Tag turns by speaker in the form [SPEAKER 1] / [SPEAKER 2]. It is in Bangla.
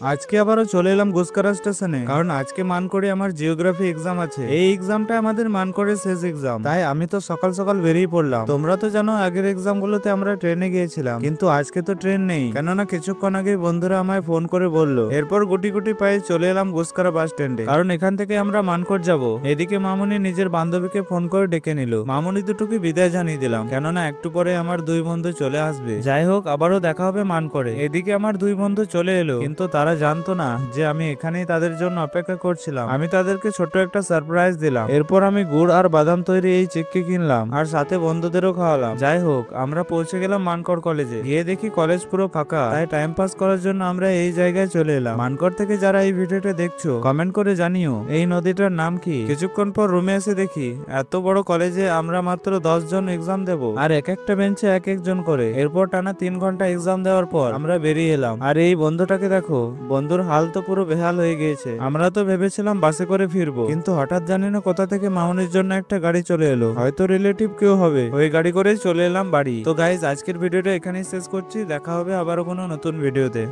[SPEAKER 1] আজকে আবারও চলে এলাম গুসকারা স্টেশনে, কারণ আজকে মানকড়ে আমার জিওগ্রাফি এক্সাম আছে। এই এক্সামটা আমাদের মানকড়ের শেষ এক্সাম, তাই আমি তো সকাল সকাল বেরিয়ে পড়লাম। তোমরা তো জানো আগের এক্সাম গুলোতে আমরা ট্রেনে গিয়েছিলাম, কিন্তু আজকে তো ট্রেন নেই, কেননা কিছুক্ষণ আগে বন্ধুরা আমায় ফোন করে বললো। এরপর গুটি গুটি পায়ে চলে এলাম গুসকারা বাস স্ট্যান্ডে, কারণ এখান থেকে আমরা মানকড় যাব। এদিকে মামুনি নিজের বান্ধবীকে ফোন করে ডেকে নিল। মামুনি দুটোকে বিদায় জানিয়ে দিলাম, কেননা একটু পরে আমার দুই বন্ধু চলে আসবে। যাই হোক, আবারও দেখা হবে মানকড়ে। এদিকে আমার দুই বন্ধু চলে এলো, কিন্তু তারা জানতো না যে আমি এখানেই তাদের জন্য অপেক্ষা করছিলাম। আমি তাদেরকে ছোট্ট একটা সারপ্রাইজ দিলাম। এরপর আমি গুড় আর বাদাম তৈরি এই চিক্কি কিনলাম, আর সাথে বন্ধুদেরও খাওয়ালাম। যাই হোক, আমরা পৌঁছে গেলাম মানকড় কলেজে। গিয়ে দেখি কলেজ পুরো ফাঁকা, তাই টাইম পাস করার জন্য আমরা এই জায়গায় চলে এলাম। মানকড় থেকে যারা এই ভিডিওটা দেখছো, কমেন্ট করে জানিও এই নদীটার নাম কি। কিছুক্ষণ পর রুমে এসে দেখি এত বড় কলেজে আমরা মাত্র 10 জন এক্সাম দেব, আর এক একটা বেঞ্চে এক একজন করে। এরপর টানা 3 ঘন্টা এক্সাম দেওয়ার পর আমরা বেরিয়ে এলাম। আর এই বন্ধুটাকে দেখো, বন্ধুর হাল তো পুরো বেহাল হয়ে গিয়েছে। আমরা তো ভেবেছিলাম বাসে করে ফিরবো, কিন্তু হঠাৎ জানি না কোথা থেকে মামুনির জন্য একটা গাড়ি চলে এলো, হয়তো রিলেটিভ কেউ হবে। ওই গাড়ি করে চলে এলাম বাড়ি। তো গাইজ, আজকের ভিডিওটা এখানেই শেষ করছি। দেখা হবে আবারও কোনো নতুন ভিডিওতে।